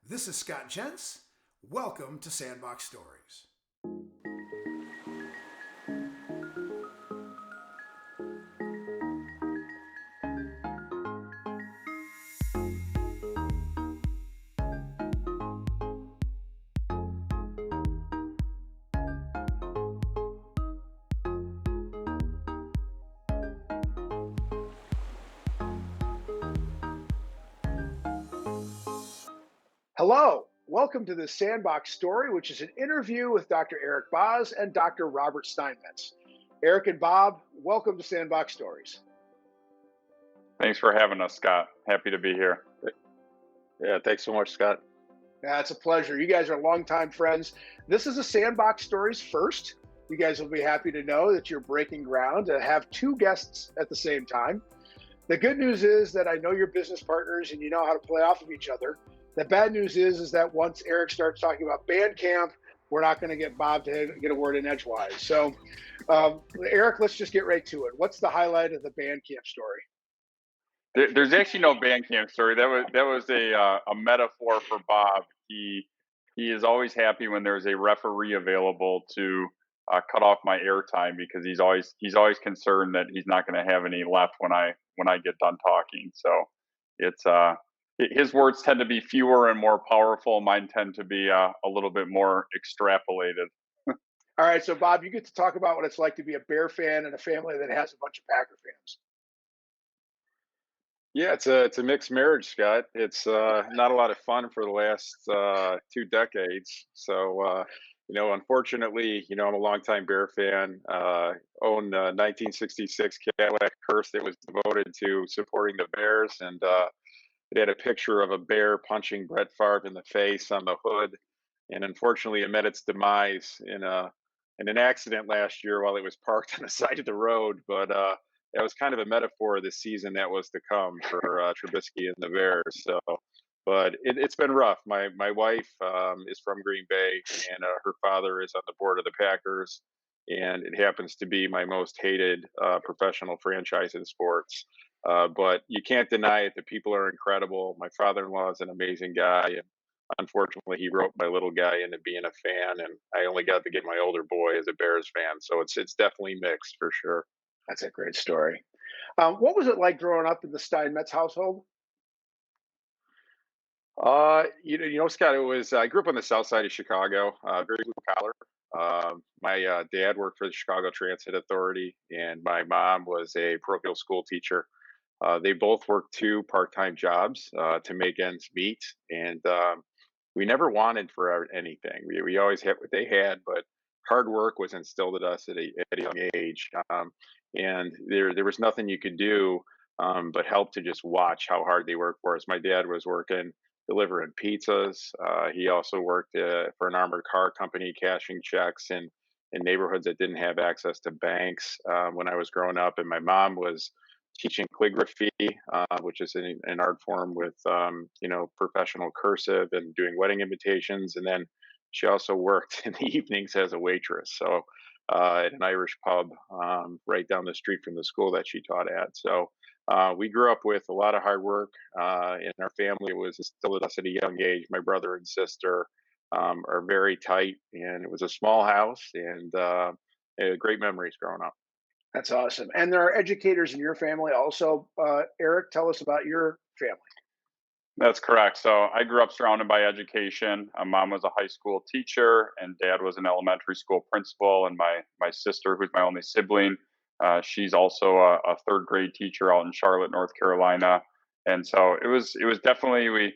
This is Scott Jentz. Welcome to Sandbox Stories. Hello, welcome to the Sandbox Story, which is an interview with Dr. Eric Baas and Dr. Robert Steinmetz. Eric and Bob, welcome to Sandbox Stories. Thanks for having us, Scott. Happy to be here. Yeah, thanks so much, Scott. Yeah, it's a pleasure. You guys are longtime friends. This is a Sandbox Stories first. You guys will be happy to know that you're breaking ground to have two guests at the same time. The good news is that I know you're business partners and you know how to play off of each other. The bad news is that once Eric starts talking about band camp, we're not going to get Bob to get a word in edgewise. So, Eric, let's just get right to it. What's the highlight of the band camp story? There's actually no band camp story. That was a metaphor for Bob. He is always happy when there's a referee available to cut off my airtime because he's always concerned that he's not going to have any left when I get done talking. So it's his words tend to be fewer and more powerful. Mine tend to be a little bit more extrapolated. All right, so Bob, you get to talk about what it's like to be a Bear fan in a family that has a bunch of Packer fans. Yeah, it's a mixed marriage, Scott. It's not a lot of fun for the last 2 decades. So, unfortunately, I'm a longtime Bear fan. Owned a 1966 Cadillac Hearse that was devoted to supporting the Bears, and it had a picture of a bear punching Brett Favre in the face on the hood. And unfortunately, it met its demise in an accident last year while it was parked on the side of the road. But that was kind of a metaphor of the season that was to come for Trubisky and the Bears. So, but it's been rough. My wife is from Green Bay, and her father is on the board of the Packers, and it happens to be my most hated professional franchise in sports. But you can't deny it. The people are incredible. My father-in-law is an amazing guy, and unfortunately, he wrote my little guy into being a fan, and I only got to get my older boy as a Bears fan. So it's definitely mixed for sure. That's a great story. What was it like growing up in the Steinmetz household? Scott, it was. I grew up on the south side of Chicago, very blue collar. My dad worked for the Chicago Transit Authority, and my mom was a parochial school teacher. They both worked two part-time jobs to make ends meet, and we never wanted for anything. We always had what they had, but hard work was instilled at us at a young age, and there was nothing you could do but help to just watch how hard they worked for us. My dad was working delivering pizzas. He also worked for an armored car company, cashing checks in neighborhoods that didn't have access to banks when I was growing up. And my mom was teaching calligraphy, which is an art form with professional cursive and doing wedding invitations. And then she also worked in the evenings as a waitress. So at an Irish pub right down the street from the school that she taught at. So we grew up with a lot of hard work in our family. It was instilled at us at a young age. My brother and sister are very tight, and it was a small house, and great memories growing up. That's awesome. And there are educators in your family also. Eric, tell us about your family. That's correct. So I grew up surrounded by education. Mom was a high school teacher, and dad was an elementary school principal. And my sister, who's my only sibling, she's also a third grade teacher out in Charlotte, North Carolina. And so it was definitely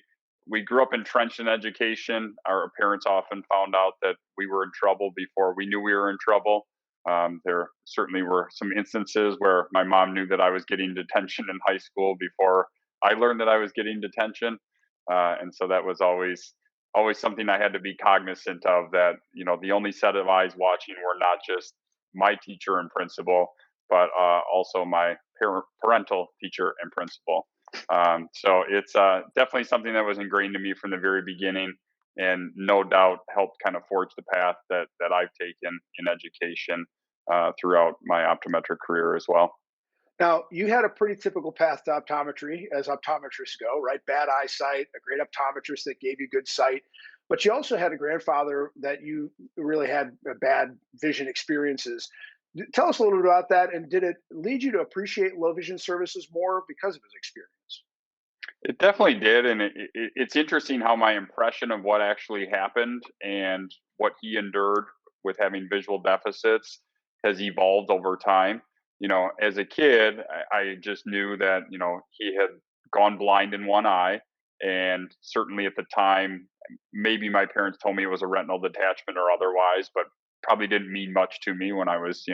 we grew up entrenched in education. Our parents often found out that we were in trouble before we knew we were in trouble. There certainly were some instances where my mom knew that I was getting detention in high school before I learned that I was getting detention. And so that was always something I had to be cognizant of, that, the only set of eyes watching were not just my teacher and principal, but also my parental teacher and principal. So it's definitely something that was ingrained in me from the very beginning, and no doubt helped kind of forge the path that I've taken in education throughout my optometric career as well. Now, you had a pretty typical path to optometry as optometrists go, right? Bad eyesight, a great optometrist that gave you good sight. But you also had a grandfather that you really had bad vision experiences. Tell us a little bit about that. And did it lead you to appreciate low vision services more because of his experience? It definitely did, and it's interesting how my impression of what actually happened and what he endured with having visual deficits has evolved over time. As a kid, I just knew that he had gone blind in one eye, and certainly at the time, maybe my parents told me it was a retinal detachment or otherwise, but probably didn't mean much to me when I was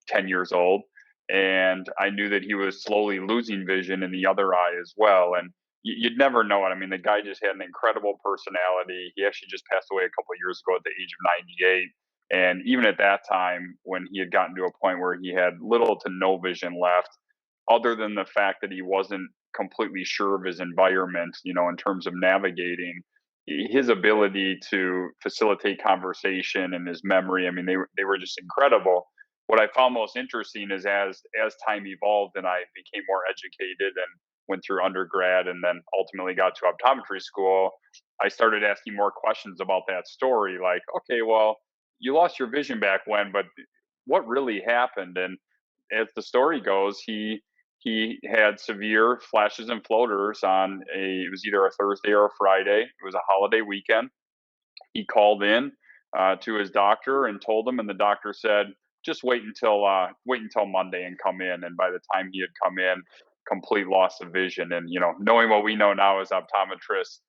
10 years old. And I knew that he was slowly losing vision in the other eye as well, and you'd never know it. I mean, the guy just had an incredible personality. He actually just passed away a couple of years ago at the age of 98. And even at that time, when he had gotten to a point where he had little to no vision left, other than the fact that he wasn't completely sure of his environment, in terms of navigating, his ability to facilitate conversation and his memory, I mean, they were just incredible. What I found most interesting is as time evolved and I became more educated and went through undergrad and then ultimately got to optometry school, I started asking more questions about that story. Like, okay, well, you lost your vision back when, but what really happened? And as the story goes, he had severe flashes and floaters on it was either a Thursday or a Friday. It was a holiday weekend. He called in to his doctor and told him, and the doctor said, "Just wait until Monday and come in." And by the time he had come in, complete loss of vision. And knowing what we know now as optometrists,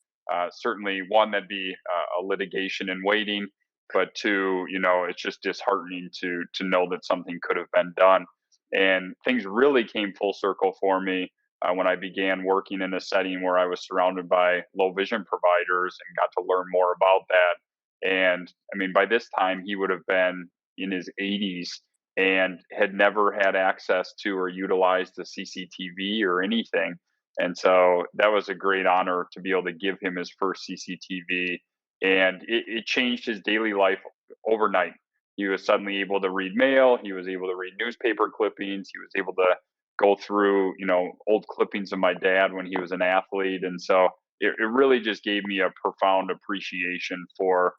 certainly one, that'd be a litigation in waiting, but two, it's just disheartening to know that something could have been done. And things really came full circle for me when I began working in a setting where I was surrounded by low vision providers and got to learn more about that. And I mean, by this time, he would have been in his 80s and had never had access to or utilized the CCTV or anything. And so that was a great honor to be able to give him his first CCTV. And it changed his daily life overnight. He was suddenly able to read mail. He was able to read newspaper clippings. He was able to go through, old clippings of my dad when he was an athlete. And so it really just gave me a profound appreciation for,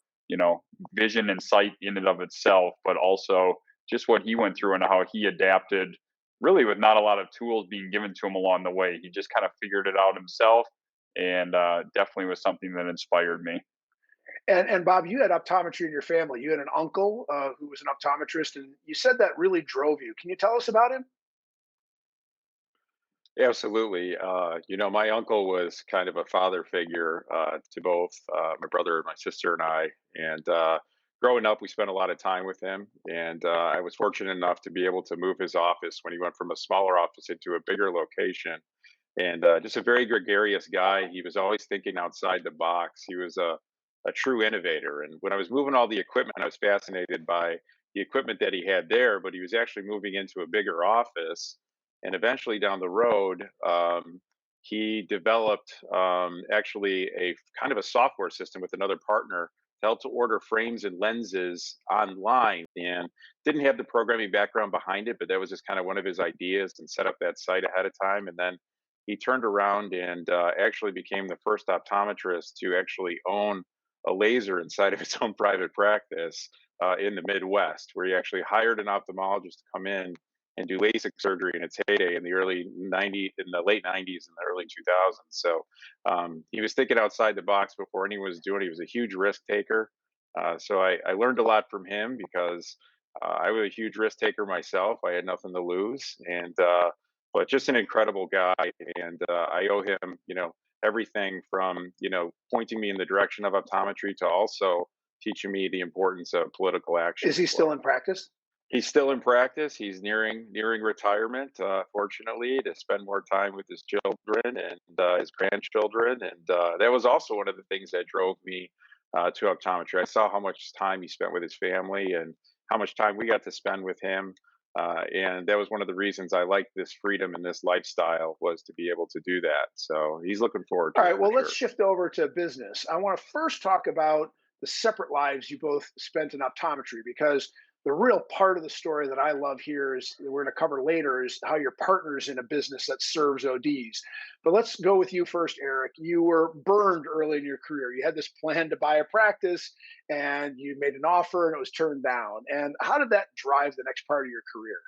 vision and sight in and of itself, but also just what he went through and how he adapted really with not a lot of tools being given to him along the way. He just kind of figured it out himself, and definitely was something that inspired me. And Bob, you had optometry in your family. You had an uncle who was an optometrist, and you said that really drove you. Can you tell us about him? Absolutely. My uncle was kind of a father figure to both my brother, my sister, and I. And growing up, we spent a lot of time with him. And I was fortunate enough to be able to move his office when he went from a smaller office into a bigger location. And just a very gregarious guy. He was always thinking outside the box. He was a true innovator. And when I was moving all the equipment, I was fascinated by the equipment that he had there, but he was actually moving into a bigger office. And eventually down the road, he developed actually a kind of a software system with another partner to help to order frames and lenses online, and didn't have the programming background behind it, but that was just kind of one of his ideas, and set up that site ahead of time. And then he turned around and actually became the first optometrist to actually own a laser inside of his own private practice in the Midwest, where he actually hired an ophthalmologist to come in and do LASIK surgery in its heyday in the late 90s and the early 2000s. So he was thinking outside the box before anyone was doing it. He was a huge risk taker. So I learned a lot from him because I was a huge risk taker myself. I had nothing to lose, and but just an incredible guy. And I owe him, everything from pointing me in the direction of optometry to also teaching me the importance of political action Is he as well. still in practice? He's still in practice. He's nearing retirement, fortunately, to spend more time with his children and his grandchildren. And that was also one of the things that drove me to optometry. I saw how much time he spent with his family and how much time we got to spend with him. And that was one of the reasons I liked this freedom and this lifestyle, was to be able to do that. So he's looking forward All to it right, for well, let's sure. shift over to business. I want to first talk about the separate lives you both spent in optometry because The real part of the story that I love here is we're going to cover later is how you're partners in a business that serves ODs. But let's go with you first, Eric. You were burned early in your career. You had this plan to buy a practice and you made an offer and it was turned down. And how did that drive the next part of your career?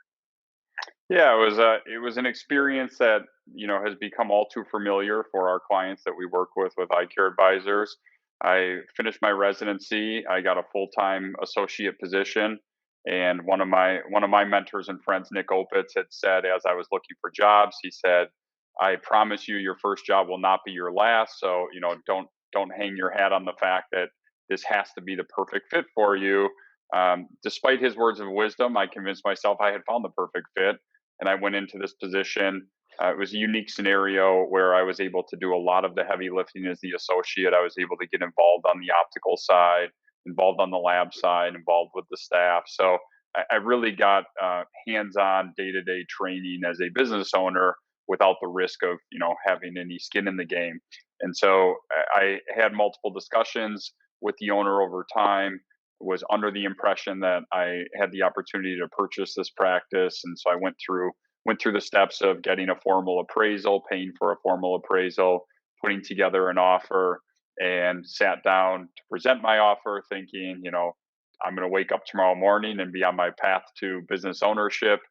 Yeah, it was an experience that has become all too familiar for our clients that we work with iCare advisors. I finished my residency. I got a full time associate position, and one of my mentors and friends, Nick Opitz, had said as I was looking for jobs, he said, "I promise you, your first job will not be your last. So don't hang your hat on the fact that this has to be the perfect fit for you." Despite his words of wisdom, I convinced myself I had found the perfect fit, and I went into this position. It was a unique scenario where I was able to do a lot of the heavy lifting as the associate. I was able to get involved on the optical side, involved on the lab side, involved with the staff. So I really got hands-on day-to-day training as a business owner without the risk of having any skin in the game. And so I had multiple discussions with the owner over time, was under the impression that I had the opportunity to purchase this practice, and so I went through the steps of getting a formal appraisal, paying for a formal appraisal, putting together an offer, and sat down to present my offer, thinking, I'm going to wake up tomorrow morning and be on my path to business ownership.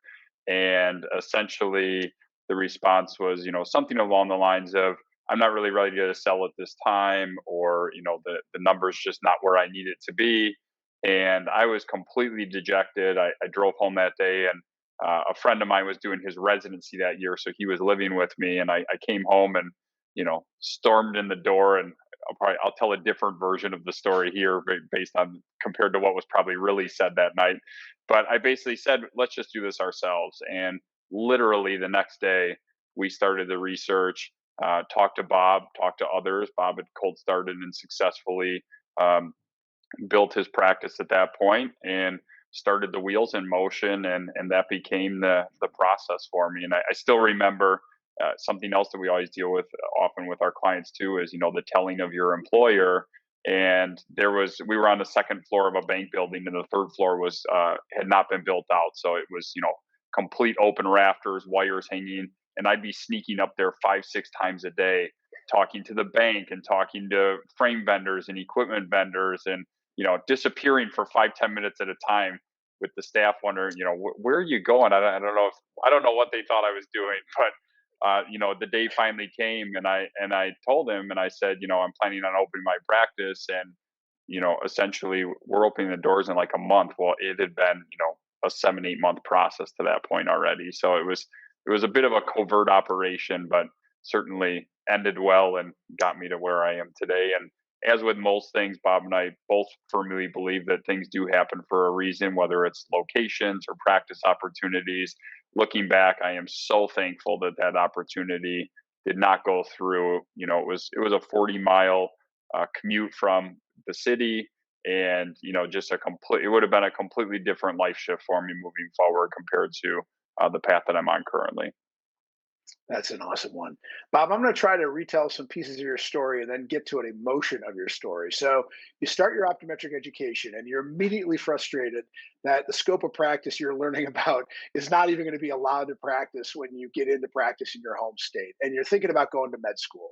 And essentially, the response was, something along the lines of, "I'm not really ready to sell at this time," or the number's just not where I need it to be. And I was completely dejected. I drove home that day, and a friend of mine was doing his residency that year, so he was living with me. And I came home and stormed in the door, and I'll tell a different version of the story here, based on compared to what was probably really said that night. But I basically said, "Let's just do this ourselves." And literally the next day, we started the research, talked to Bob, talked to others. Bob had cold started and successfully um, built his practice at that point, and started the wheels in motion, and that became the process for me. And I still remember something else that we always deal with often with our clients too is the telling of your employer. And we were on the second floor of a bank building, and the third floor was had not been built out, so it was complete open rafters, wires hanging, and I'd be sneaking up there 5 6 times a day, talking to the bank and talking to frame vendors and equipment vendors, and disappearing for 5 10 minutes at a time, with the staff wondering, where are you going? I don't know what they thought I was doing, but the day finally came, and I told him, and I said, I'm planning on opening my practice, and essentially we're opening the doors in like a month. Well, it had been a 7 8 month process to that point already. So it was a bit of a covert operation, but certainly ended well and got me to where I am today. And as with most things, Bob and I both firmly believe that things do happen for a reason, whether it's locations or practice opportunities. Looking back, I am so thankful that that opportunity did not go through. It was a 40-mile commute from the city, and just it would have been a completely different life shift for me moving forward compared to the path that I'm on currently. That's an awesome one. Bob, I'm going to try to retell some pieces of your story and then get to an emotion of your story. So, you start your optometric education and you're immediately frustrated that the scope of practice you're learning about is not even going to be allowed to practice when you get into practice in your home state. And you're thinking about going to med school.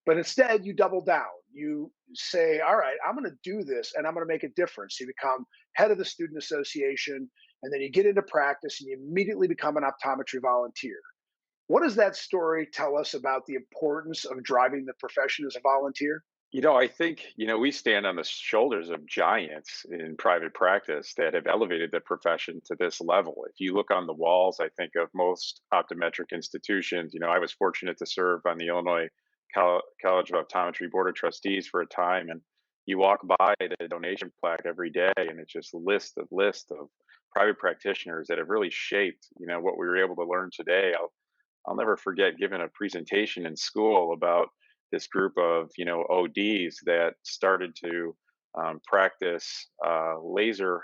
But instead, you double down. You say, all right, I'm going to do this and I'm going to make a difference. You become head of the student association, and then you get into practice and you immediately become an optometry volunteer. What does that story tell us about the importance of driving the profession as a volunteer? I think, we stand on the shoulders of giants in private practice that have elevated the profession to this level. If you look on the walls, I think of most optometric institutions. I was fortunate to serve on the Illinois College of Optometry Board of Trustees for a time, and you walk by the donation plaque every day, and it's just list of private practitioners that have really shaped, what we were able to learn today. I'll never forget giving a presentation in school about this group of ODs that started to practice laser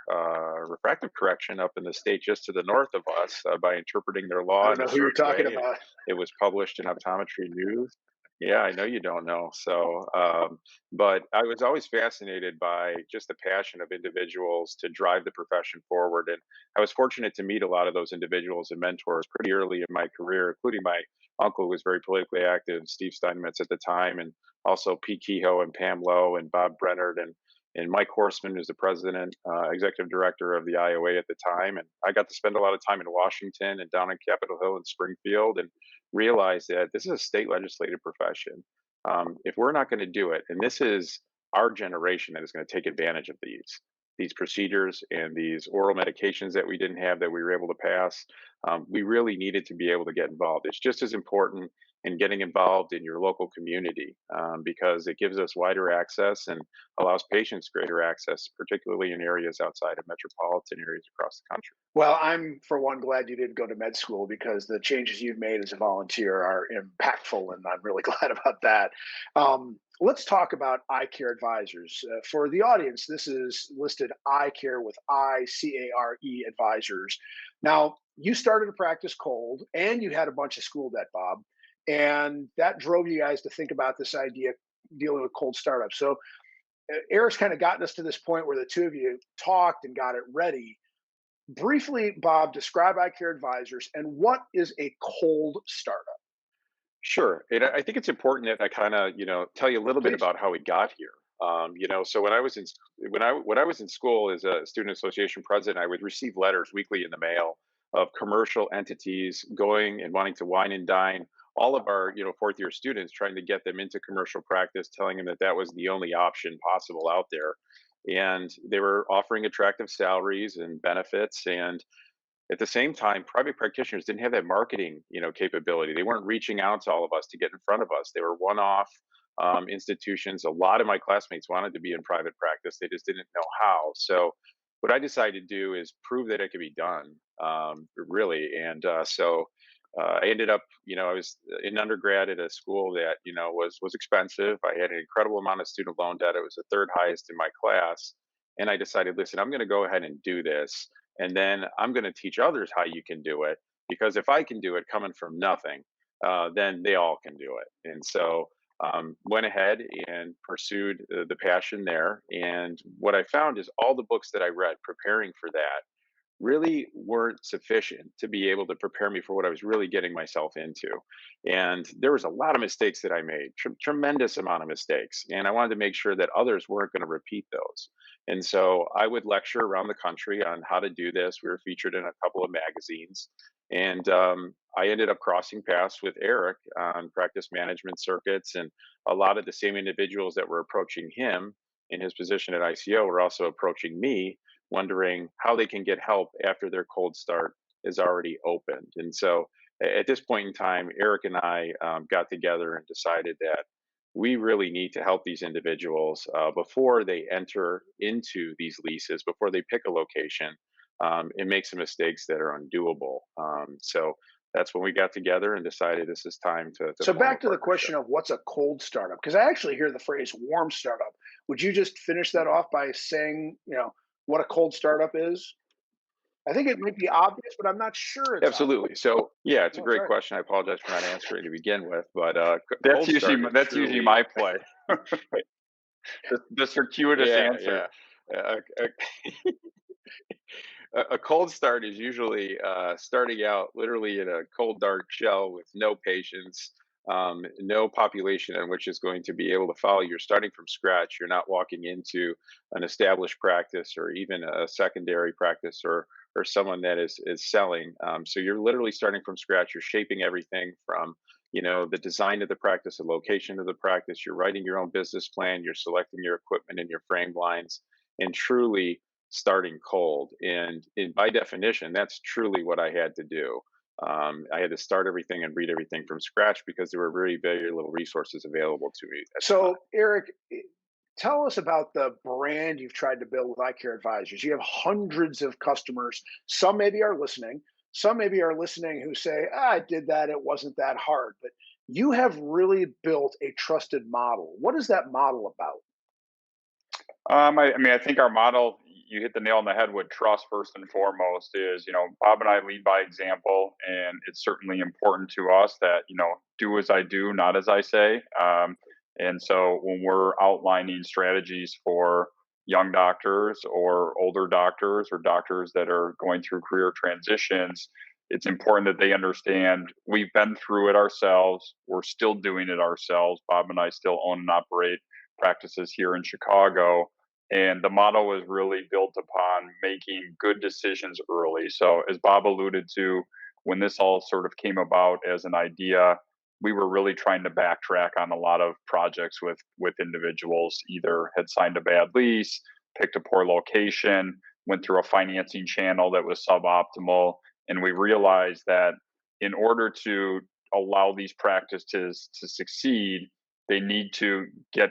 refractive correction up in the state just to the north of us by interpreting their I law don't in a know who you're certain talking way. And about. it was published in Optometry News. Yeah, I know you don't know. So, but I was always fascinated by just the passion of individuals to drive the profession forward. And I was fortunate to meet a lot of those individuals and mentors pretty early in my career, including my uncle, who was very politically active, Steve Steinmetz at the time, and also Pete Kehoe and Pam Lowe and Bob Brennard and Mike Horstman, who's the president, executive director of the IOA at the time. And I got to spend a lot of time in Washington and down in Capitol Hill and Springfield, and realize that this is a state legislative profession. If we're not going to do it, and this is our generation that is going to take advantage of these procedures and these oral medications that we didn't have that we were able to pass, we really needed to be able to get involved. It's just as important in getting involved in your local community, because it gives us wider access and allows patients greater access, particularly in areas outside of metropolitan areas across the country. Well, I'm for one glad you didn't go to med school because the changes you've made as a volunteer are impactful, and I'm really glad about that. Let's talk about iCare advisors. For the audience, this is listed iCare with ICARE advisors. Now, you started a practice cold, and you had a bunch of school debt, Bob, and that drove you guys to think about this idea dealing with cold startups. So Eric's kind of gotten us to this point where the two of you talked and got it ready. Briefly, Bob, describe iCare Advisors and what is a cold startup, Sure. And I think it's important that I kind of, tell you a little bit please? about how we got here. So when I was in when I was in school as a student association president, I would receive letters weekly in the mail of commercial entities going and wanting to wine and dine all of our, fourth year students, trying to get them into commercial practice, telling them that that was the only option possible out there. And they were offering attractive salaries and benefits, and at the same time, private practitioners didn't have that marketing, capability. They weren't reaching out to all of us to get in front of us. They were one-off institutions. A lot of my classmates wanted to be in private practice. They just didn't know how. So, what I decided to do is prove that it could be done, really. And I ended up, I was in undergrad at a school that was expensive. I had an incredible amount of student loan debt. It was the third highest in my class, and I decided, listen, I'm going to go ahead and do this, and then I'm going to teach others how you can do it. Because if I can do it coming from nothing, then they all can do it. And so went ahead and pursued the passion there. And what I found is all the books that I read preparing for that really weren't sufficient to be able to prepare me for what I was really getting myself into. And there was a lot of mistakes that I made, tremendous amount of mistakes. And I wanted to make sure that others weren't going to repeat those. And so I would lecture around the country on how to do this. We were featured in a couple of magazines. And I ended up crossing paths with Eric on practice management circuits. And a lot of the same individuals that were approaching him in his position at ICO were also approaching me, wondering how they can get help after their cold start is already opened. And so at this point in time, Eric and I got together and decided that we really need to help these individuals before they enter into these leases, before they pick a location, and make some mistakes that are undoable. So that's when we got together and decided this is time to So form a back to the partnership. question of what's a cold startup, because I actually hear the phrase warm startup. Would you just finish that off by saying, what a cold startup is? I think it might be obvious, but I'm not sure it's obvious. Absolutely. So, yeah, it's a Oh, great sorry. question. I apologize for not answering to begin with, but That's cold usually start is that's usually truly, my play. The circuitous yeah, answer. yeah. A cold start is usually starting out literally in a cold, dark shell with no patients, no population in which is going to be able to follow. You're starting from scratch. You're not walking into an established practice or even a secondary practice or someone that is selling. So you're literally starting from scratch. You're shaping everything from the design of the practice, the location of the practice. You're writing your own business plan. You're selecting your equipment and your frame lines, and truly starting cold. And by definition, that's truly what I had to do. I had to start everything and read everything from scratch because there were very little resources available to me at the time. So, Eric, tell us about the brand you've tried to build with iCare Advisors. You have hundreds of customers. Some maybe are listening. Some maybe are listening who say, I did that. It wasn't that hard. But you have really built a trusted model. What is that model about? I mean, I think our model. you hit the nail on the head with trust first and foremost. Is, Bob and I lead by example, and it's certainly important to us that, do as I do, not as I say. And so when we're outlining strategies for young doctors or older doctors or doctors that are going through career transitions, it's important that they understand we've been through it ourselves. We're still doing it ourselves. Bob and I still own and operate practices here in Chicago. And the model is really built upon making good decisions early. So, as Bob alluded to, when this all sort of came about as an idea, we were really trying to backtrack on a lot of projects with individuals. Either had signed a bad lease, picked a poor location, went through a financing channel that was suboptimal, and we realized that in order to allow these practices to succeed, they need to get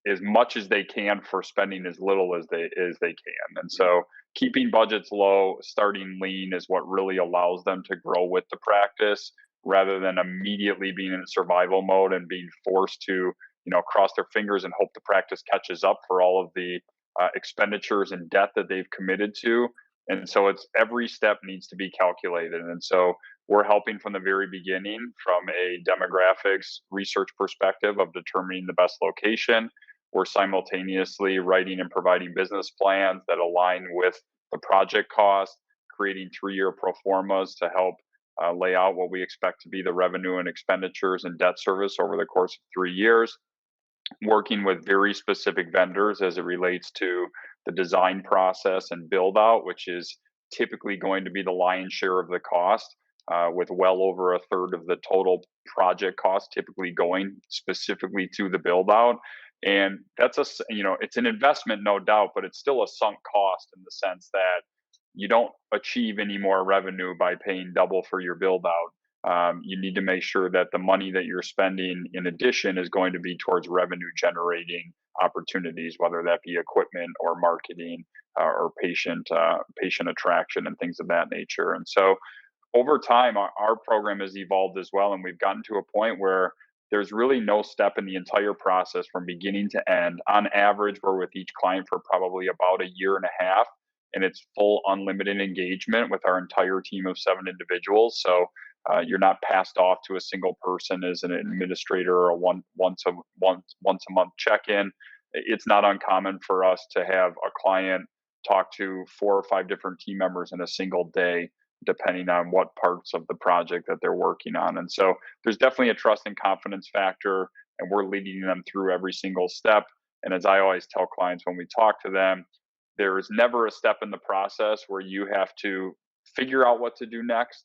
as much as they can for spending as little as they can. And so keeping budgets low, starting lean is what really allows them to grow with the practice, rather than immediately being in survival mode and being forced to, cross their fingers and hope the practice catches up for all of the expenditures and debt that they've committed to. And so it's every step needs to be calculated. And so we're helping from the very beginning from a demographics research perspective of determining the best location. We're simultaneously writing and providing business plans that align with the project cost, creating 3-year pro formas to help lay out what we expect to be the revenue and expenditures and debt service over the course of 3 years, working with very specific vendors as it relates to the design process and build out, which is typically going to be the lion's share of the cost, with well over a third of the total project cost typically going specifically to the build out. And that's it's an investment, no doubt, but it's still a sunk cost in the sense that you don't achieve any more revenue by paying double for your build out. You need to make sure that the money that you're spending in addition is going to be towards revenue generating opportunities, whether that be equipment or marketing, or patient attraction and things of that nature. And so over time, our program has evolved as well, and we've gotten to a point where there's really no step in the entire process from beginning to end. On average, we're with each client for probably about a year and a half, and it's full unlimited engagement with our entire team of 7 individuals. So you're not passed off to a single person as an administrator or a once a month check-in. It's not uncommon for us to have a client talk to 4 or 5 different team members in a single day, depending on what parts of the project that they're working on. And so there's definitely a trust and confidence factor, and we're leading them through every single step. And as I always tell clients when we talk to them, there is never a step in the process where you have to figure out what to do next,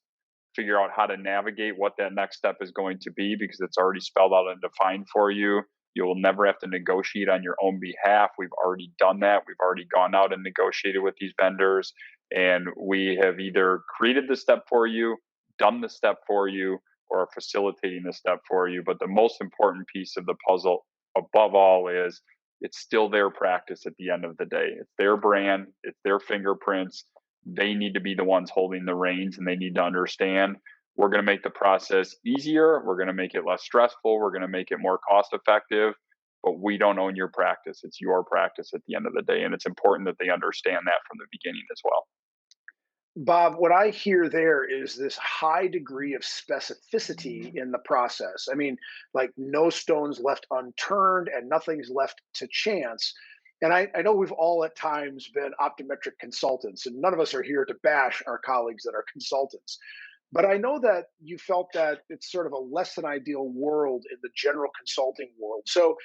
figure out how to navigate what that next step is going to be, because it's already spelled out and defined for you. You will never have to negotiate on your own behalf. We've already done that. We've already gone out and negotiated with these vendors, and we have either created the step for you, done the step for you, or are facilitating the step for you. But the most important piece of the puzzle above all is it's still their practice at the end of the day. It's their brand, it's their fingerprints. They need to be the ones holding the reins, and they need to understand we're going to make the process easier. We're going to make it less stressful. We're going to make it more cost effective, but we don't own your practice. It's your practice at the end of the day. And it's important that they understand that from the beginning as well. Bob, what I hear there is this high degree of specificity in the process. I mean, like no stones left unturned and nothing's left to chance. And I know we've all at times been optometric consultants, and none of us are here to bash our colleagues that are consultants. But I know that you felt that it's sort of a less than ideal world in the general consulting world. So,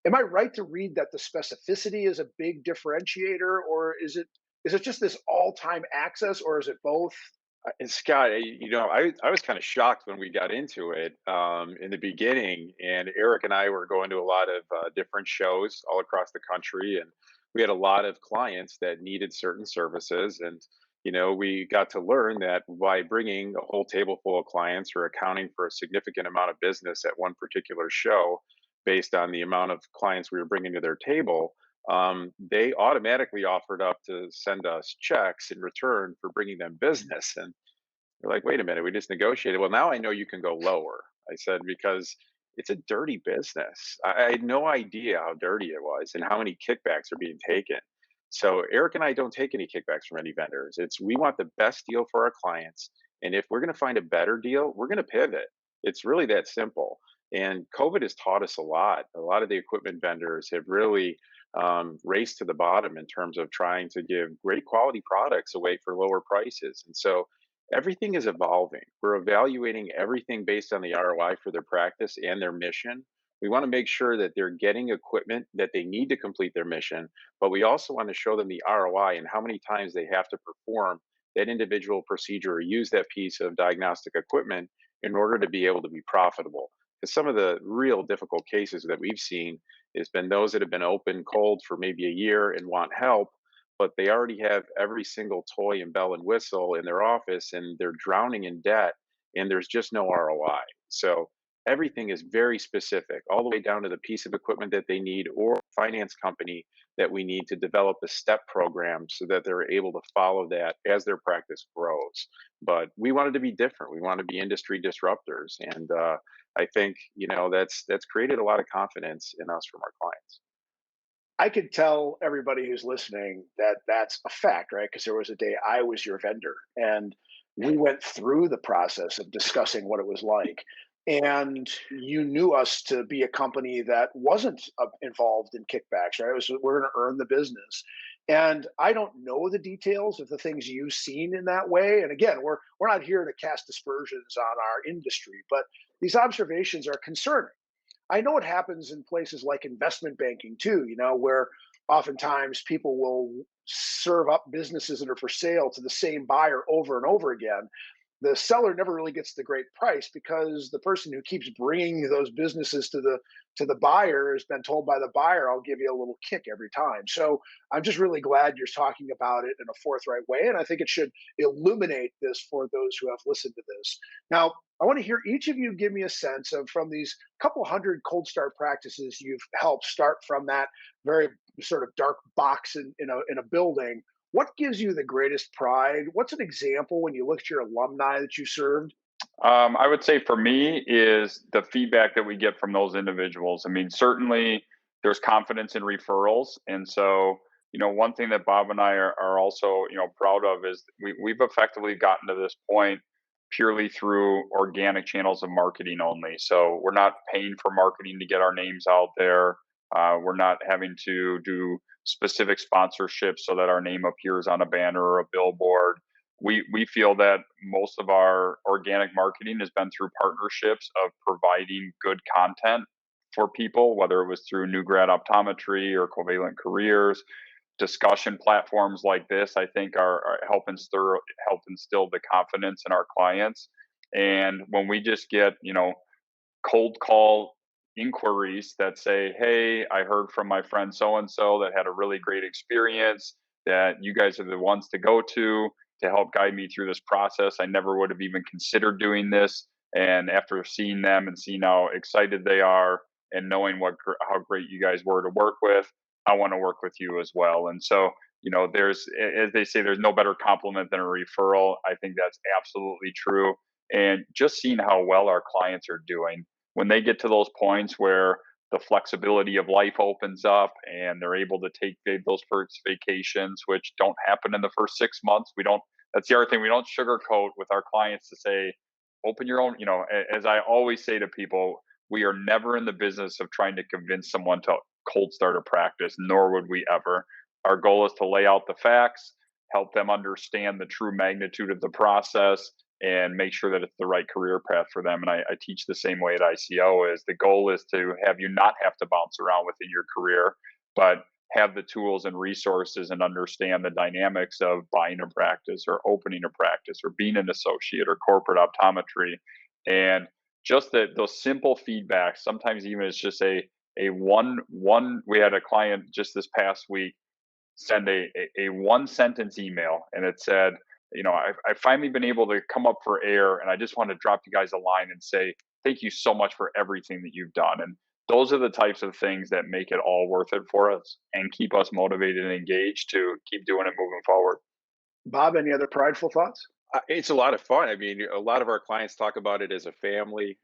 am I right to read that the specificity is a big differentiator, or is it just this all time access, or is it both? And Scott, I was kind of shocked when we got into it in the beginning, and Eric and I were going to a lot of different shows all across the country, and we had a lot of clients that needed certain services, and we got to learn that by bringing a whole table full of clients or accounting for a significant amount of business at one particular show, based on the amount of clients we were bringing to their table, they automatically offered up to send us checks in return for bringing them business. And they're like, wait a minute, we just negotiated. Well, now I know you can go lower. I said, because it's a dirty business. I had no idea how dirty it was and how many kickbacks are being taken. So Eric and I don't take any kickbacks from any vendors. We want the best deal for our clients. And if we're going to find a better deal, we're going to pivot. It's really that simple. And COVID has taught us a lot. A lot of the equipment vendors have really raced to the bottom in terms of trying to give great quality products away for lower prices. And so everything is evolving. We're evaluating everything based on the ROI for their practice and their mission. We want to make sure that they're getting equipment that they need to complete their mission, but we also want to show them the ROI and how many times they have to perform that individual procedure or use that piece of diagnostic equipment in order to be able to be profitable. Because some of the real difficult cases that we've seen has been those that have been open cold for maybe a year and want help, but they already have every single toy and bell and whistle in their office and they're drowning in debt and there's just no ROI. So everything is very specific, all the way down to the piece of equipment that they need or finance company that we need to develop a step program so that they're able to follow that as their practice grows. But we wanted to be different. We want to be industry disruptors, and I think that's created a lot of confidence in us from our clients. I could tell everybody who's listening that that's a fact, right? Because there was a day I was your vendor and we went through the process of discussing what it was like. And you knew us to be a company that wasn't involved in kickbacks, right? It was, we're going to earn the business. And I don't know the details of the things you've seen in that way. And again, we're not here to cast aspersions on our industry, but these observations are concerning. I know it happens in places like investment banking too, where oftentimes people will serve up businesses that are for sale to the same buyer over and over again. The seller never really gets the great price because the person who keeps bringing those businesses to the buyer has been told by the buyer, I'll give you a little kick every time. So I'm just really glad you're talking about it in a forthright way. And I think it should illuminate this for those who have listened to this. Now, I want to hear each of you give me a sense of, from these couple hundred cold start practices you've helped start from that very sort of dark box in a building. What gives you the greatest pride? What's an example when you look at your alumni that you served? I would say for me is the feedback that we get from those individuals. I mean, certainly there's confidence in referrals. And so, one thing that Bob and I are also, proud of is we've effectively gotten to this point purely through organic channels of marketing only. So we're not paying for marketing to get our names out there. We're not having to do specific sponsorships so that our name appears on a banner or a billboard. We feel that most of our organic marketing has been through partnerships of providing good content for people, whether it was through New Grad Optometry or Covalent Careers. Discussion platforms like this, I think, are help instill the confidence in our clients. And when we just get, cold call inquiries that say, "Hey, I heard from my friend so and so that had a really great experience, that you guys are the ones to go to help guide me through this process. I never would have even considered doing this. And after seeing them and seeing how excited they are and knowing how great you guys were to work with, I want to work with you as well." And so, there's, as they say, there's no better compliment than a referral. I think that's absolutely true. And just seeing how well our clients are doing when they get to those points where the flexibility of life opens up and they're able to take those first vacations, which don't happen in the first 6 months. We don't, that's the other thing. We don't sugarcoat with our clients to say, open your own, as I always say to people, we are never in the business of trying to convince someone to cold start a practice, nor would we ever. Our goal is to lay out the facts, help them understand the true magnitude of the process, and make sure that it's the right career path for them. And I teach the same way at ICO. Is the goal is to have you not have to bounce around within your career, but have the tools and resources and understand the dynamics of buying a practice or opening a practice or being an associate or corporate optometry. And just those simple feedbacks, sometimes even it's just a one, we had a client just this past week send a one sentence email, and it said, I've finally been able to come up for air, and I just want to drop you guys a line and say thank you so much for everything that you've done. And those are the types of things that make it all worth it for us and keep us motivated and engaged to keep doing it moving forward. Bob, any other prideful thoughts? It's a lot of fun. I mean, a lot of our clients talk about it as a family.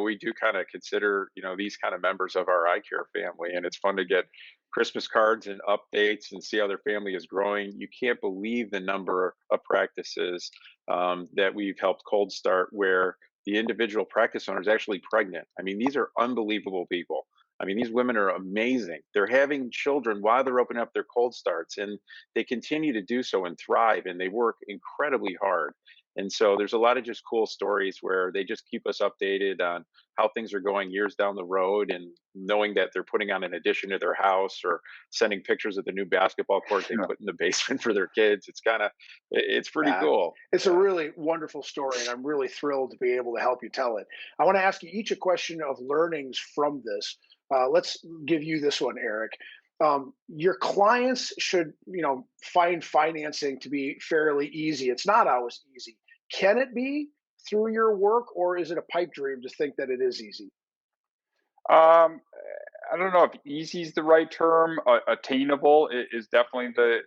We do kind of consider, these kind of members of our eye care family, and it's fun to get Christmas cards and updates and see how their family is growing. You can't believe the number of practices that we've helped cold start where the individual practice owner is actually pregnant. I mean, these are unbelievable people. I mean, these women are amazing. They're having children while they're opening up their cold starts, and they continue to do so and thrive, and they work incredibly hard. And so there's a lot of just cool stories where they just keep us updated on how things are going years down the road, and knowing that they're putting on an addition to their house or sending pictures of the new basketball court they Yeah. put in the basement for their kids. It's pretty Uh, cool. it's a Yeah. really wonderful story, and I'm really thrilled to be able to help you tell it. I want to ask you each a question of learnings from this. Let's give you this one, Eric. Your clients should, find financing to be fairly easy. It's not always easy. Can it be through your work, or is it a pipe dream to think that it is easy? Um, I don't know if easy is the right term. Attainable is definitely the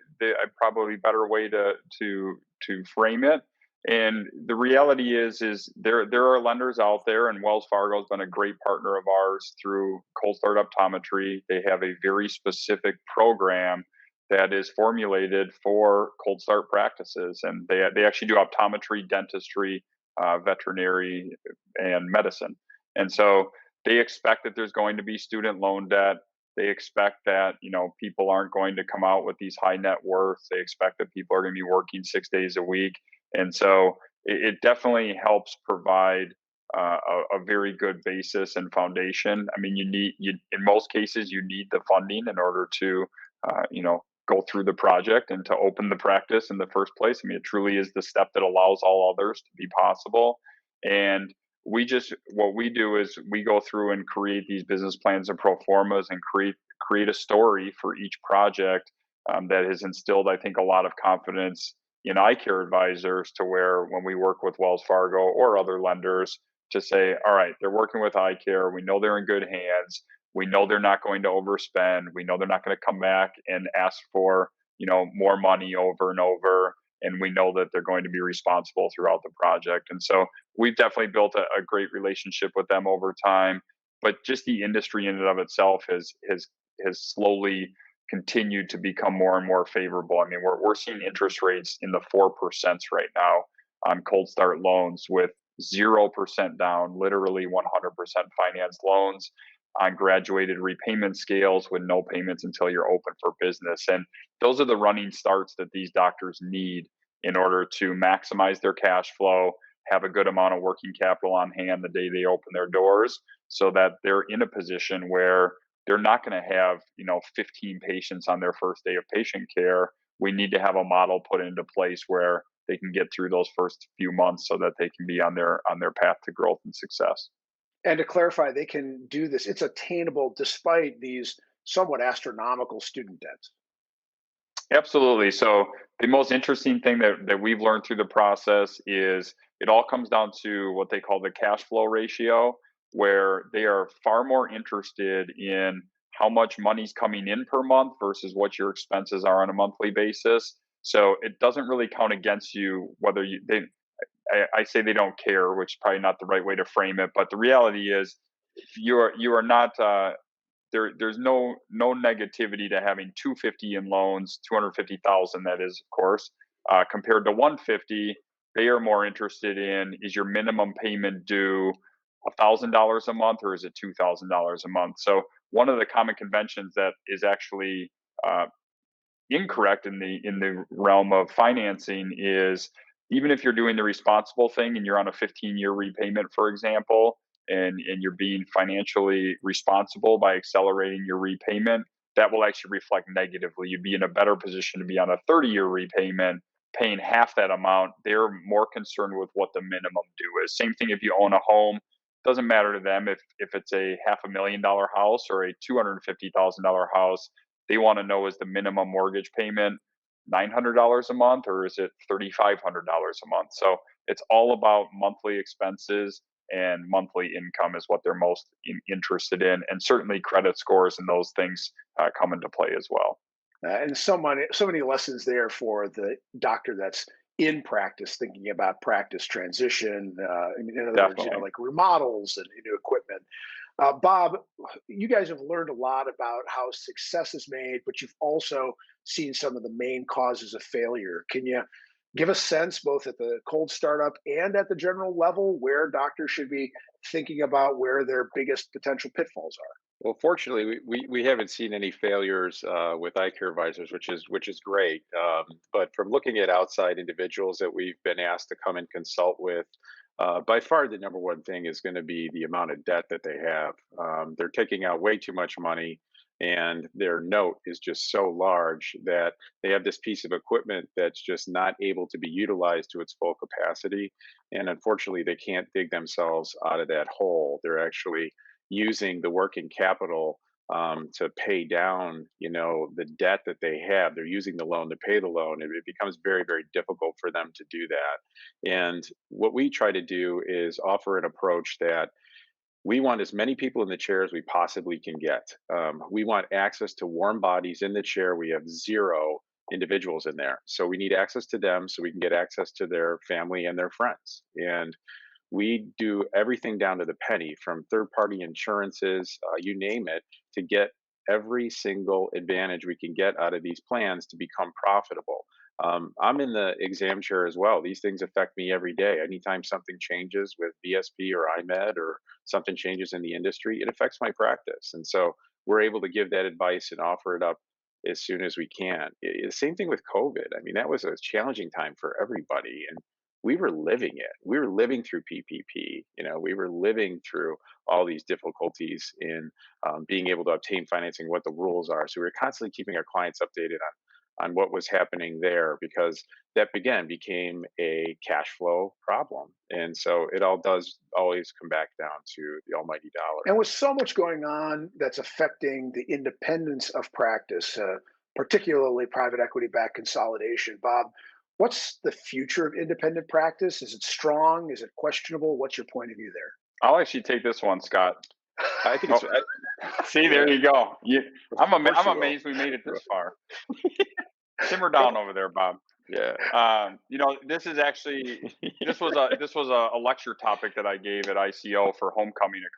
probably better way to frame it. And the reality is there are lenders out there, and Wells Fargo has been a great partner of ours through Cold Start Optometry. They have a very specific program that is formulated for cold start practices, and they actually do optometry, dentistry, veterinary, and medicine. And so they expect that there's going to be student loan debt. They expect that people aren't going to come out with these high net worths. They expect that people are going to be working 6 days a week, and so it definitely helps provide a very good basis and foundation. I mean, in most cases you need the funding in order to go through the project and to open the practice in the first place. I mean, it truly is the step that allows all others to be possible. And what we do is we go through and create these business plans and pro formas and create a story for each project that has instilled, I think, a lot of confidence in eye care advisors, to where when we work with Wells Fargo or other lenders, to say, all right, they're working with eye care, we know they're in good hands, we know they're not going to overspend, we know they're not going to come back and ask for more money over and over, and we know that they're going to be responsible throughout the project. And so we've definitely built a great relationship with them over time. But just the industry in and of itself has slowly continued to become more and more favorable. I mean, we're seeing interest rates in the 4% right now on cold start loans, with 0% down, literally 100% financed loans on graduated repayment scales with no payments until you're open for business. And those are the running starts that these doctors need in order to maximize their cash flow, have a good amount of working capital on hand the day they open their doors, so that they're in a position where they're not going to have 15 patients on their first day of patient care. We need to have a model put into place where they can get through those first few months so that they can be on their path to growth and success. And to clarify, they can do this. It's attainable despite these somewhat astronomical student debts. Absolutely. So the most interesting thing that we've learned through the process is it all comes down to what they call the cash flow ratio, where they are far more interested in how much money's coming in per month versus what your expenses are on a monthly basis. So it doesn't really count against you whether I say they don't care, which is probably not the right way to frame it. But the reality is you are not there's no negativity to having 250 in loans, 250,000, that is, of course, compared to 150. They are more interested in, is your minimum payment due $1,000 a month, or is it $2,000 a month? So one of the common conventions that is actually incorrect in the realm of financing is, even if you're doing the responsible thing and you're on a 15-year repayment, for example, and you're being financially responsible by accelerating your repayment, that will actually reflect negatively. You'd be in a better position to be on a 30-year repayment, paying half that amount. They're more concerned with what the minimum due is. Same thing if you own a home. Doesn't matter to them if it's a $500,000 house or a $250,000 house. They want to know, is the minimum mortgage payment $900 a month, or is it $3,500 a month? So it's all about monthly expenses, and monthly income is what they're most interested in. And certainly credit scores and those things come into play as well. And so many lessons there for the doctor that's in practice, thinking about practice transition. In other words, Definitely. like remodels and new equipment. Bob, you guys have learned a lot about how success is made, but you've also seen some of the main causes of failure. Can you give a sense, both at the cold startup and at the general level, where doctors should be thinking about where their biggest potential pitfalls are? Well, fortunately, we haven't seen any failures with iCare advisors, which is great. But from looking at outside individuals that we've been asked to come and consult with, by far the number one thing is going to be the amount of debt that they have. They're taking out way too much money, and their note is just so large that they have this piece of equipment that's just not able to be utilized to its full capacity. And unfortunately, they can't dig themselves out of that hole. They're actually using the working capital to pay down, the debt that they have. They're using the loan to pay the loan. It becomes very, very difficult for them to do that. And what we try to do is offer an approach that we want as many people in the chair as we possibly can get. We want access to warm bodies in the chair. We have zero individuals in there. So we need access to them so we can get access to their family and their friends. And we do everything down to the penny, from third party insurances, you name it, to get every single advantage we can get out of these plans to become profitable. I'm in the exam chair as well. These things affect me every day. Anytime something changes with VSP or IMED, or something changes in the industry, it affects my practice. And so we're able to give that advice and offer it up as soon as we can. The same thing with COVID. I mean, that was a challenging time for everybody. And we were living it. We were living through PPP. We were living through all these difficulties in being able to obtain financing, what the rules are. So we were constantly keeping our clients updated on what was happening there, because that again became a cash flow problem. And so it all does always come back down to the almighty dollar. And with so much going on that's affecting the independence of practice, particularly private equity backed consolidation, Bob, what's the future of independent practice? Is it strong? Is it questionable? What's your point of view there? I'll actually take this one, Scott. I think Oh, it's see, there yeah, you go. of course I'm you will. amazed we made it this far. Simmer down over there, Bob. Yeah. This was a lecture topic that I gave at ICO for homecoming a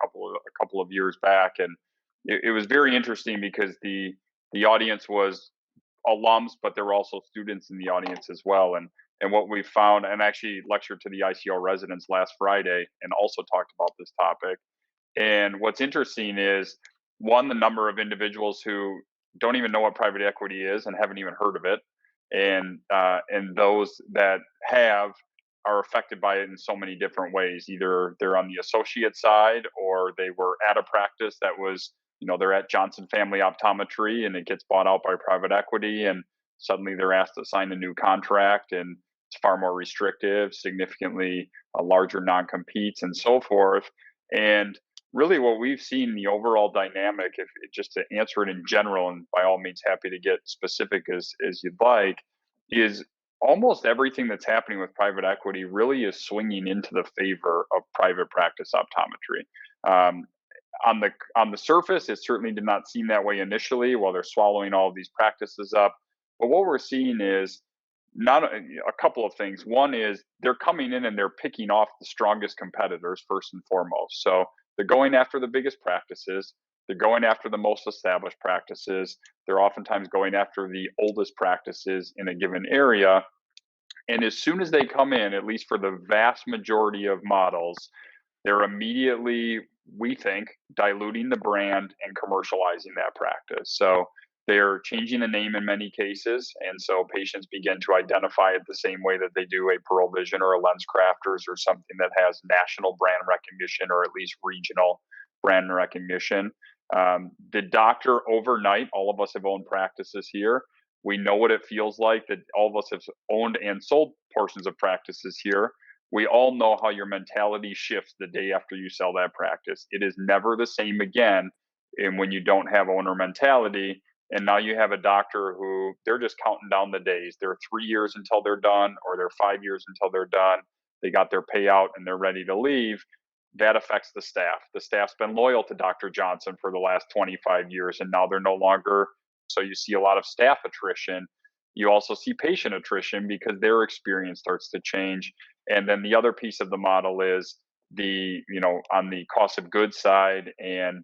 couple of years back, and it was very interesting because the audience was alums, but there were also students in the audience as well. And what we found, and actually lectured to the ICO residents last Friday, and also talked about this topic. And what's interesting is, one, the number of individuals who don't even know what private equity is and haven't even heard of it, and those that have are affected by it in so many different ways. Either they're on the associate side, or they were at a practice that was, they're at Johnson Family Optometry, and it gets bought out by private equity, and suddenly they're asked to sign a new contract, and it's far more restrictive, significantly larger non-competes, and so forth. And really what we've seen, the overall dynamic, if just to answer it in general, and by all means happy to get specific as you'd like, is almost everything that's happening with private equity really is swinging into the favor of private practice optometry. Um, on the surface, it certainly did not seem that way initially, while they're swallowing all of these practices up. But what we're seeing is not a couple of things. One is they're coming in and they're picking off the strongest competitors first and foremost. So they're going after the biggest practices. They're going after the most established practices. They're oftentimes going after the oldest practices in a given area. And as soon as they come in, at least for the vast majority of models, they're immediately, we think, diluting the brand and commercializing that practice. So they're changing the name in many cases. And so patients begin to identify it the same way that they do a Pearl Vision or a Lens Crafters, or something that has national brand recognition, or at least regional brand recognition. The doctor overnight, all of us have owned practices here. We know what it feels like, that all of us have owned and sold portions of practices here. We all know how your mentality shifts the day after you sell that practice. It is never the same again. And when you don't have owner mentality, and now you have a doctor who they're just counting down the days. They're 3 years until they're done, or they're 5 years until they're done. They got their payout and they're ready to leave. That affects the staff. The staff's been loyal to Dr. Johnson for the last 25 years, and now they're no longer. So you see a lot of staff attrition. you also see patient attrition because their experience starts to change. And then the other piece of the model is on the cost of goods side and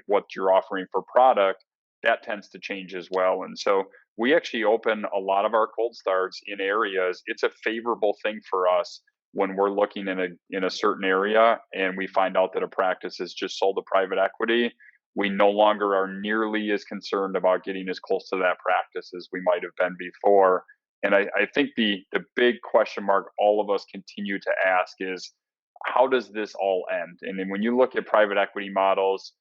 what you're offering for product, that tends to change as well. And so we actually open a lot of our cold starts in areas. It's a favorable thing for us when we're looking in a certain area and we find out that a practice is just sold to private equity. We no longer are nearly as concerned about getting as close to that practice as we might have been before. And I think the big question mark all of us continue to ask is, how does this all end? And then when you look at private equity models,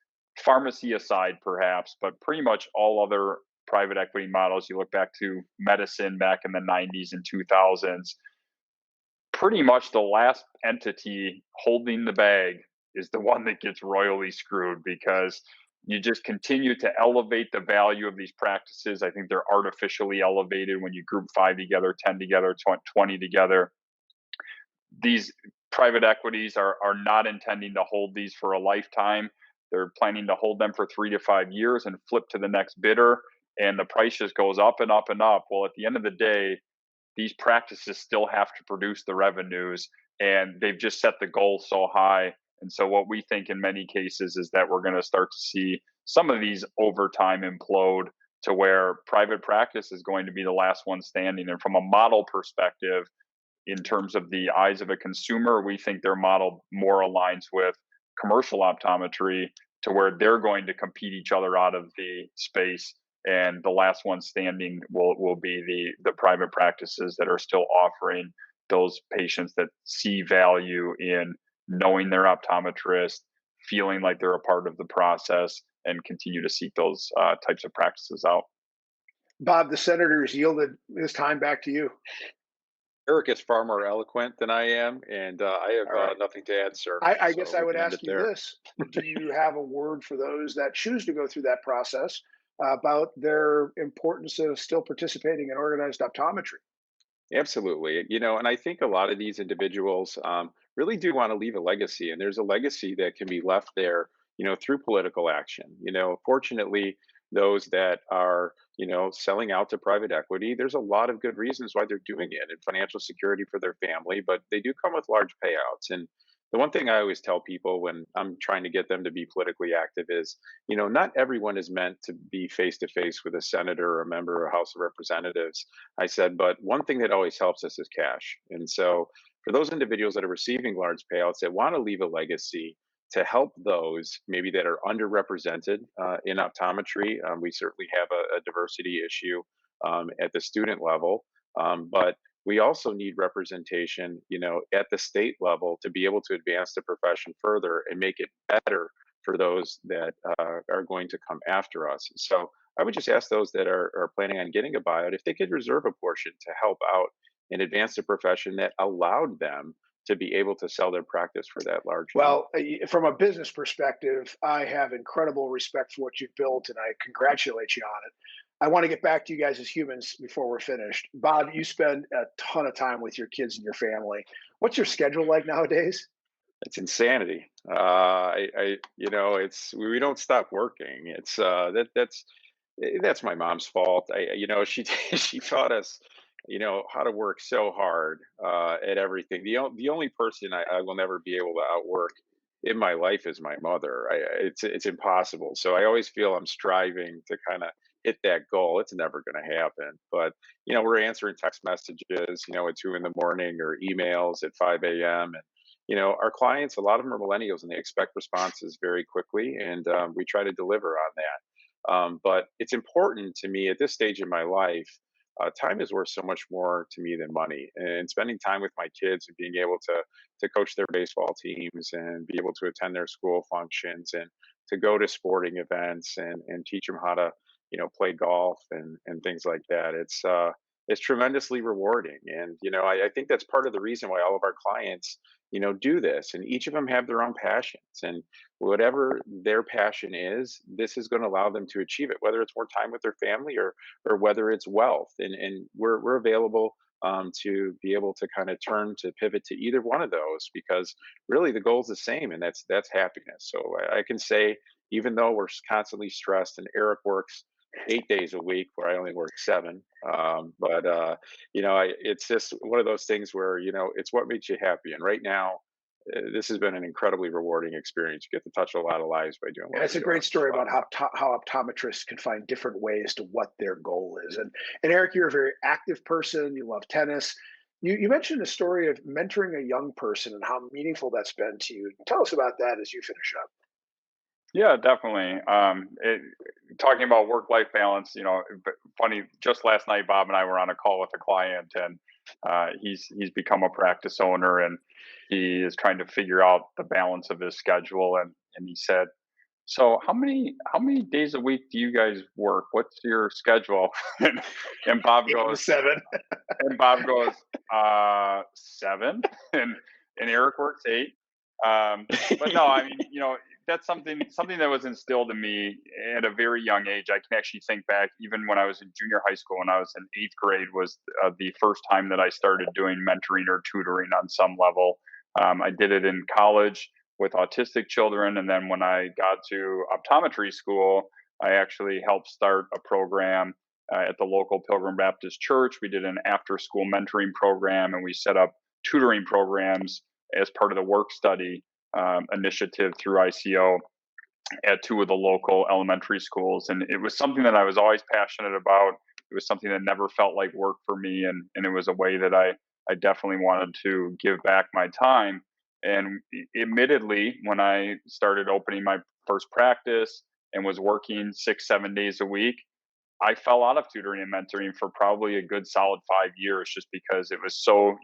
pharmacy aside perhaps, but pretty much all other private equity models, you look back to medicine back in the 90s and 2000s, pretty much the last entity holding the bag is the one that gets royally screwed, because you just continue to elevate the value of these practices. I think they're artificially elevated when you group 5 together, 10 together, 20 together. These private equities are not intending to hold these for a lifetime. They're planning to hold them for 3 to 5 years and flip to the next bidder, and the price just goes up and up and up. Well, at the end of the day, these practices still have to produce the revenues, and they've just set the goal so high. And so what we think in many cases is that we're going to start to see some of these over time implode to where private practice is going to be the last one standing. And from a model perspective, in terms of the eyes of a consumer, we think their model more aligns with commercial optometry, to where they're going to compete each other out of the space. And the last one standing will be the private practices that are still offering those patients that see value in knowing their optometrist, feeling like they're a part of the process, and continue to seek those types of practices out. Bob, the senator has yielded his time back to you. Eric is far more eloquent than I am, and I have All right. nothing to add, sir. I So guess I we would can end ask it you there. this. Do you have a word for those that choose to go through that process about their importance of still participating in organized optometry? Absolutely. And I think a lot of these individuals really do want to leave a legacy, and there's a legacy that can be left there, through political action. Fortunately, those that are, selling out to private equity, there's a lot of good reasons why they're doing it, and financial security for their family, but they do come with large payouts. And the one thing I always tell people when I'm trying to get them to be politically active is, not everyone is meant to be face to face with a senator or a member of House of Representatives. I said, but one thing that always helps us is cash. And so for those individuals that are receiving large payouts that want to leave a legacy to help those maybe that are underrepresented in optometry, we certainly have a diversity issue at the student level. But we also need representation, at the state level to be able to advance the profession further and make it better for those that are going to come after us. So I would just ask those that are planning on getting a buyout if they could reserve a portion to help out and advance the profession that allowed them to be able to sell their practice for that large number. Well, from a business perspective, I have incredible respect for what you've built, and I congratulate you on it. I want to get back to you guys as humans before we're finished. Bob, you spend a ton of time with your kids and your family. What's your schedule like nowadays? It's insanity. It's we don't stop working. It's that's my mom's fault. She she taught us, how to work so hard at everything. The only person I will never be able to outwork in my life is my mother. It's impossible. So I always feel I'm striving to kind of hit that goal. It's never going to happen. But we're answering text messages, at 2 in the morning, or emails at 5 a.m. And our clients, a lot of them are millennials, and they expect responses very quickly, and we try to deliver on that. But it's important to me at this stage in my life. Time is worth so much more to me than money, and spending time with my kids and being able to coach their baseball teams and be able to attend their school functions and to go to sporting events and teach them how to play golf and things like that. It's tremendously rewarding, and I think that's part of the reason why all of our clients do this, and each of them have their own passions, and whatever their passion is, this is going to allow them to achieve it, whether it's more time with their family or whether it's wealth. And we're available to be able to kind of turn to pivot to either one of those, because really the goal is the same, and that's happiness. So I can say, even though we're constantly stressed, and Eric works 8 days a week where I only work 7. It's just one of those things where, it's what makes you happy. And right now, this has been an incredibly rewarding experience. You get to touch a lot of lives by doing what And it's we're a great doing. story about how optometrists can find different ways to what their goal is. And Eric, you're a very active person. You love tennis. You mentioned a story of mentoring a young person and how meaningful that's been to you. Tell us about that as you finish up. Yeah, definitely. Talking about work-life balance, funny. Just last night, Bob and I were on a call with a client, and he's become a practice owner, and he is trying to figure out the balance of his schedule. And he said, "So how many days a week do you guys work? What's your schedule?" And Bob 8 to goes, 7. and Bob goes, 7, and Eric works 8. But no, I mean, that's something that was instilled in me at a very young age. I can actually think back, even when I was in junior high school, when I was in 8th grade, was the first time that I started doing mentoring or tutoring on some level. I did it in college with autistic children, and then when I got to optometry school, I actually helped start a program at the local Pilgrim Baptist Church. We did an after-school mentoring program, and we set up tutoring programs as part of the work study initiative through ICO at 2 of the local elementary schools. And it was something that I was always passionate about. It was something that never felt like work for me. And it was a way that I definitely wanted to give back my time. And admittedly, when I started opening my first practice and was working 6, 7 days a week, I fell out of tutoring and mentoring for probably a good solid 5 years, just because it was so,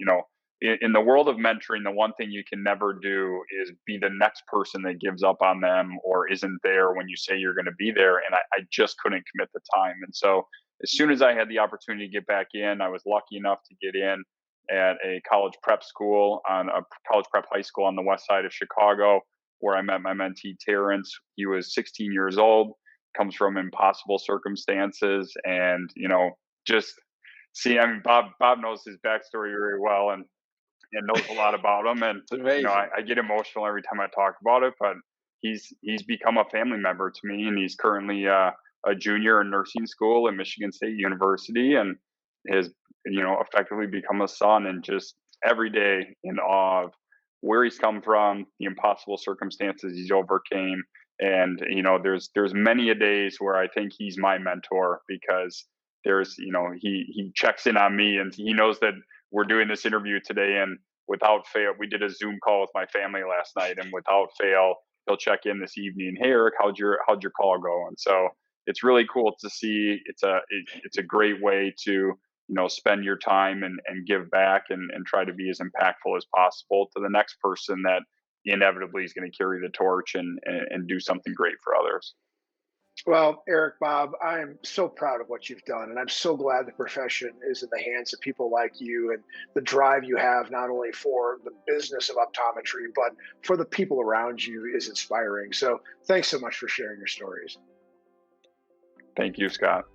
in the world of mentoring, the one thing you can never do is be the next person that gives up on them or isn't there when you say you're going to be there. And I just couldn't commit the time. And so as soon as I had the opportunity to get back in, I was lucky enough to get in at a college prep school, on a college prep high school on the west side of Chicago, where I met my mentee, Terrence. He was 16 years old, comes from impossible circumstances, and, just see, I mean, Bob knows his backstory very well, and knows a lot about him. And It's amazing. I get emotional every time I talk about it. But he's become a family member to me, and he's currently a junior in nursing school at Michigan State University, and has effectively become a son. And just every day in awe of where he's come from, the impossible circumstances he's overcame. And there's many a days where I think he's my mentor, because there's he checks in on me, and he knows that we're doing this interview today, and without fail, we did a Zoom call with my family last night, and without fail, he'll check in this evening. Hey, Eric, how'd your call go? And so it's really cool to see. It's a great way to spend your time and give back, and try to be as impactful as possible to the next person that inevitably is going to carry the torch and do something great for others. Well, Eric, Bob, I am so proud of what you've done, and I'm so glad the profession is in the hands of people like you, and the drive you have not only for the business of optometry, but for the people around you is inspiring. So thanks so much for sharing your stories. Thank you, Scott.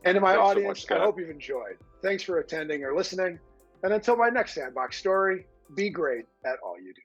And to my Thanks so audience, much, Scott. I hope you've enjoyed. Thanks for attending or listening. And until my next Sandbox story, be great at all you do.